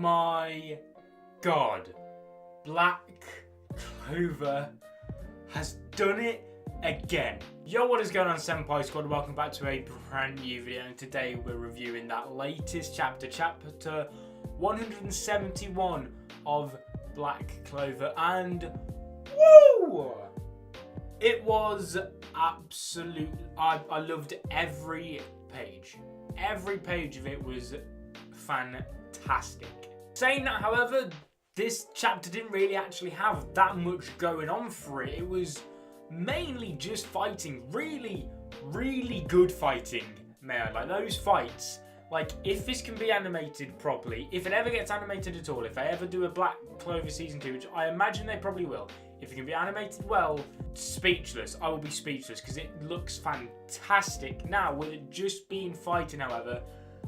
my God. Black Clover has done it again. Yo, what is going on, Senpai Squad? Welcome back to a brand new video, and today we're reviewing that latest chapter 171 of Black Clover, and woo! It was absolute. I loved every page. Every page of it was fantastic. Saying that, however, this chapter didn't really actually have that much going on for it. It was mainly just fighting. Really, really good fighting, man. Like, those fights. Like, if this can be animated properly, if it ever gets animated at all, if I ever do a Black Clover Season 2, which I imagine they probably will, if it can be animated well, speechless. I will be speechless because it looks fantastic. Now, with it just being fighting, however,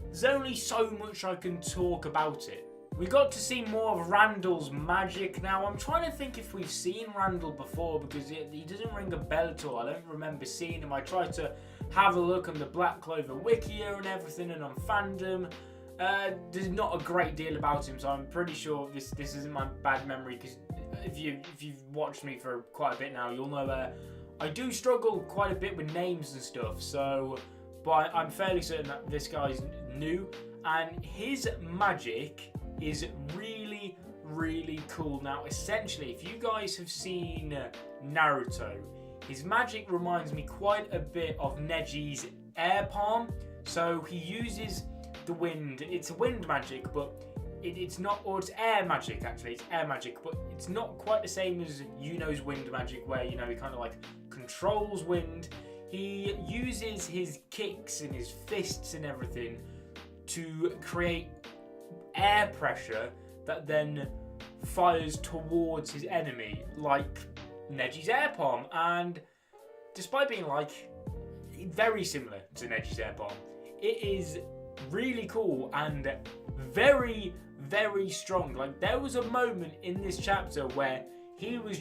there's only so much I can talk about it. We got to see more of Randall's magic now. I'm trying to think if we've seen Randall before because he doesn't ring a bell at all. I don't remember seeing him. I tried to have a look on the Black Clover wiki and everything and on fandom. There's not a great deal about him, so I'm pretty sure this isn't my bad memory, because if you've watched me for quite a bit now, you'll know I do struggle quite a bit with names and stuff. So, but I'm fairly certain that this guy's new, and his magic is really, really cool. Now, essentially, if you guys have seen Naruto, his magic reminds me quite a bit of Neji's air palm. So he uses the wind. It's a wind magic, but it's not, or it's air magic actually. It's air magic, but it's not quite the same as Yuno's wind magic, where he kind of like controls wind. He uses his kicks and his fists and everything to create air pressure that then fires towards his enemy, like Neji's air palm. And despite being like very similar to Neji's air palm, it is really cool and very, very strong. Like, there was a moment in this chapter where he was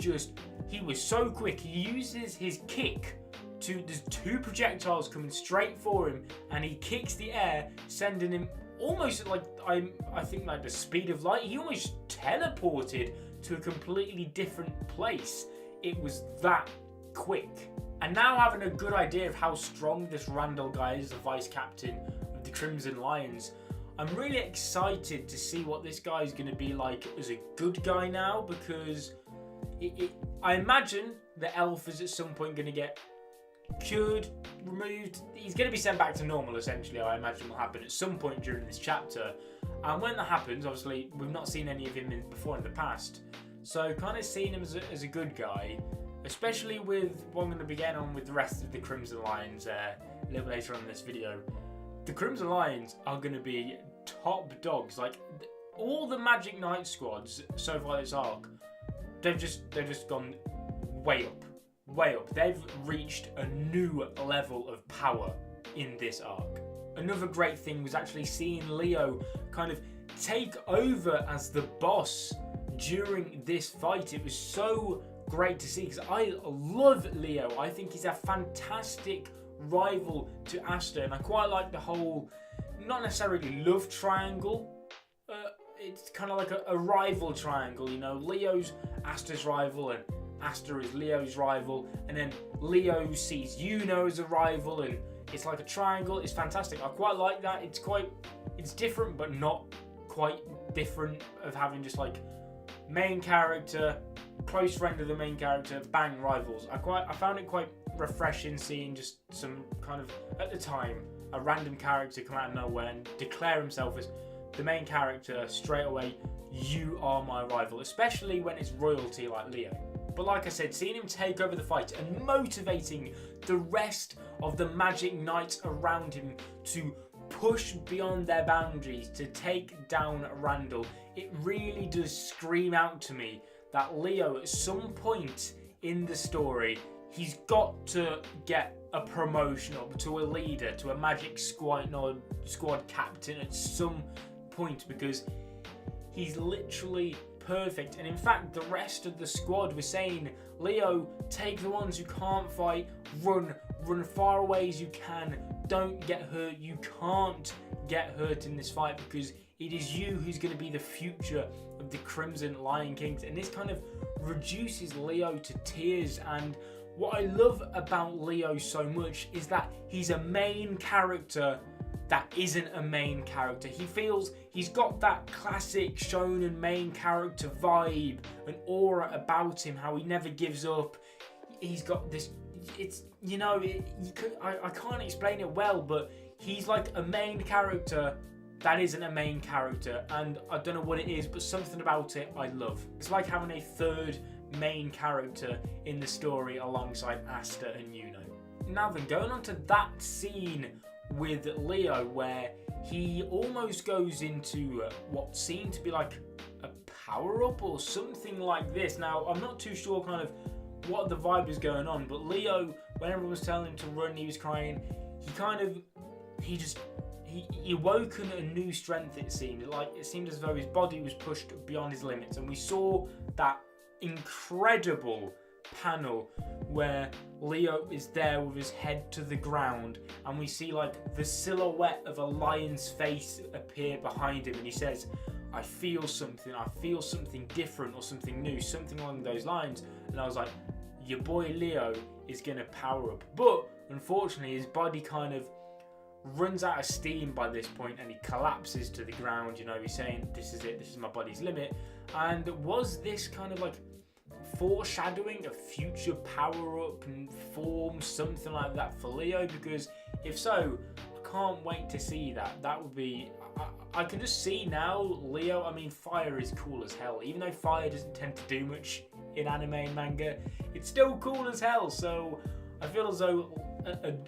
so quick. He uses his kick there's two projectiles coming straight for him, and he kicks the air, sending him almost like, I think like the speed of light. He almost teleported to a completely different place. It was that quick. And now, having a good idea of how strong this Randall guy is, the vice captain of the Crimson Lions, I'm really excited to see what this guy is going to be like as a good guy now, because I imagine the elf is at some point going to get cured, removed. He's going to be sent back to normal, essentially. I imagine will happen at some point during this chapter, and when that happens, obviously we've not seen any of him before in the past, so kind of seeing him as a good guy, especially with what I'm going to be getting on with the rest of the Crimson Lions a little later on in this video. The Crimson Lions are going to be top dogs. Like, all the Magic Knight squads so far this arc, they've just gone way up. Way up. They've reached a new level of power in this arc. Another great thing was actually seeing Leo kind of take over as the boss during this fight. It was so great to see, because I love Leo. I think he's a fantastic rival to Asta, and I quite like the whole, not necessarily love triangle, it's kind of like a rival triangle, Leo's Asta's rival, and Asta is Leo's rival, and then Leo sees Yuno as a rival, and it's like a triangle. It's fantastic. I quite like that. It's different, but not quite different, of having just like main character, close friend of the main character, bang, rivals. I found it quite refreshing seeing just some kind of, at the time, a random character come out of nowhere and declare himself as the main character straight away. You are my rival, especially when it's royalty like Leo. But like I said, seeing him take over the fight and motivating the rest of the Magic Knights around him to push beyond their boundaries to take down Randall, it really does scream out to me that Leo, at some point in the story, he's got to get a promotion up to a leader, to a Magic squad captain at some point, because he's literally perfect. And in fact, the rest of the squad was saying, Leo, take the ones who can't fight, run far away as you can, don't get hurt. You can't get hurt in this fight, because It is you who's going to be the future of the Crimson Lion Kings. And this kind of reduces Leo to tears. And what I love about Leo so much is that he's a main character that isn't a main character. He feels he's got that classic shonen main character vibe, an aura about him, how he never gives up. He's got this, it's, you know, I can't explain it well, but he's like a main character that isn't a main character, and I don't know what it is, but something about it I love. It's like having a third main character in the story alongside Asta and Yuno. Now then, going on to that scene with Leo where he almost goes into what seemed to be like a power-up or something like this. Now, I'm not too sure kind of what the vibe is going on, but Leo, when everyone was telling him to run, he was crying. He awoken a new strength, it seemed. It seemed as though his body was pushed beyond his limits. And we saw that incredible panel where Leo is there with his head to the ground, and we see like the silhouette of a lion's face appear behind him, and he says, I feel something different or something new, something along those lines. And I was like, your boy Leo is gonna power up. But unfortunately his body kind of runs out of steam by this point and he collapses to the ground. You know, he's saying, this is it, this is my body's limit. And was this kind of like foreshadowing a future power-up and form, something like that for Leo? Because if so, I can't wait to see that. That would be, I can just see now Leo. I mean, fire is cool as hell. Even though fire doesn't tend to do much in anime and manga, it's still cool as hell. So I feel as though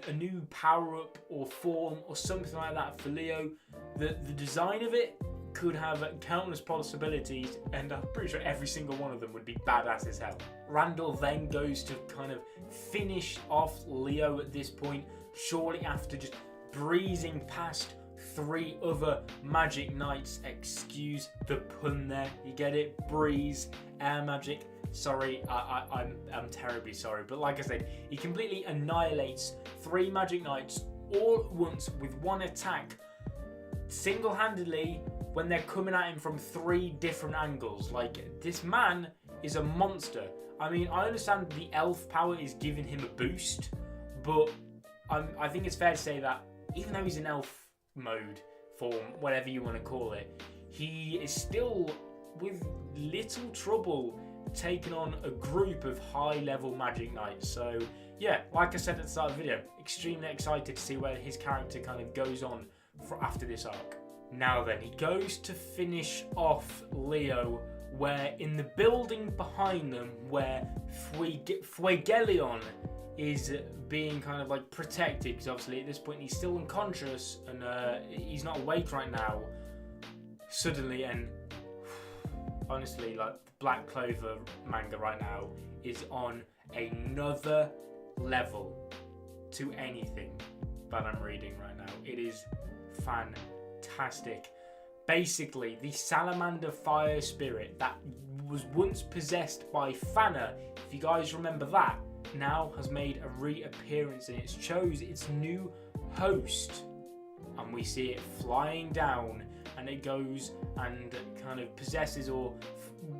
a new power-up or form or something like that for Leo, the design of it could have countless possibilities, and I'm pretty sure every single one of them would be badass as hell. Randall then goes to kind of finish off Leo at this point, shortly after just breezing past 3 other magic knights. Excuse the pun there, you get it? Breeze, air magic. Sorry, I'm terribly sorry, but like I said, he completely annihilates 3 magic knights all at once with one attack, single-handedly, when they're coming at him from 3 different angles. Like, this man is a monster. I mean, I understand the elf power is giving him a boost, but I think it's fair to say that even though he's in elf mode, form, whatever you want to call it, he is still, with little trouble, taking on a group of high-level magic knights. So, yeah, like I said at the start of the video, extremely excited to see where his character kind of goes on after this arc. Now then, he goes to finish off Leo, where in the building behind them, where Fuegelion is being kind of like protected, because obviously at this point he's still unconscious and he's not awake right now. Suddenly, and honestly, like, the Black Clover manga right now is on another level to anything that I'm reading right now. It is fantastic. Basically, the salamander fire spirit that was once possessed by Fana, if you guys remember that, now has made a reappearance and it chose its new host, and we see it flying down, and it goes and kind of possesses or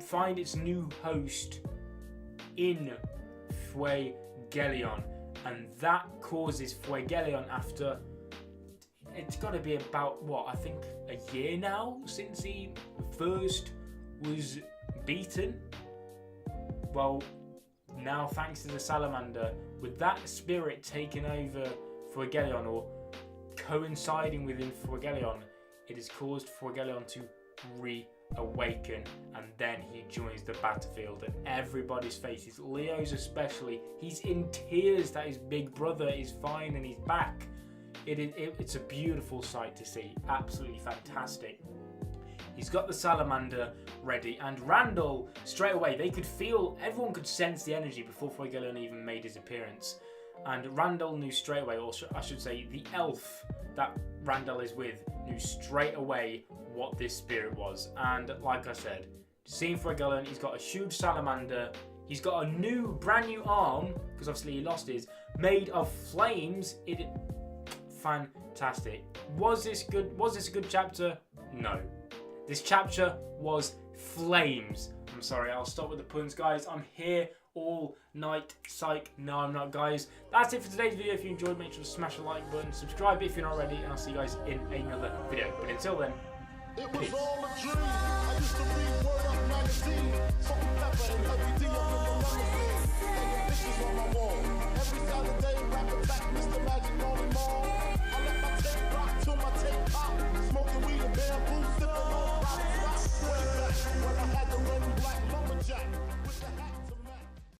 find its new host in Fuegelion, and that causes Fuegelion, after it's got to be about, what, I think a year now since he first was beaten. Well, now thanks to the salamander, with that spirit taking over Fuegelion, or coinciding within Fuegelion, it has caused Fuegelion to reawaken, and then he joins the battlefield, and everybody's faces, Leo's especially, he's in tears that his big brother is fine and he's back. It's a beautiful sight to see, absolutely fantastic. He's got the salamander ready, and Randall, straight away, they could feel, everyone could sense the energy before Fuegelion even made his appearance. And Randall knew straight away, or I should say, the elf that Randall is with knew straight away what this spirit was. And like I said, seeing Fuegelion, he's got a huge salamander, he's got a brand new arm, because obviously he lost his, made of flames. Fantastic. Was this good? Was this a good chapter? No. This chapter was flames. I'm sorry, I'll stop with the puns, guys. I'm here all night. Psych. No, I'm not, guys. That's it for today's video. If you enjoyed, make sure to smash the like button, subscribe if you're not already, and I'll see you guys in another video. But until then, It was peace. all a dream. I used to read word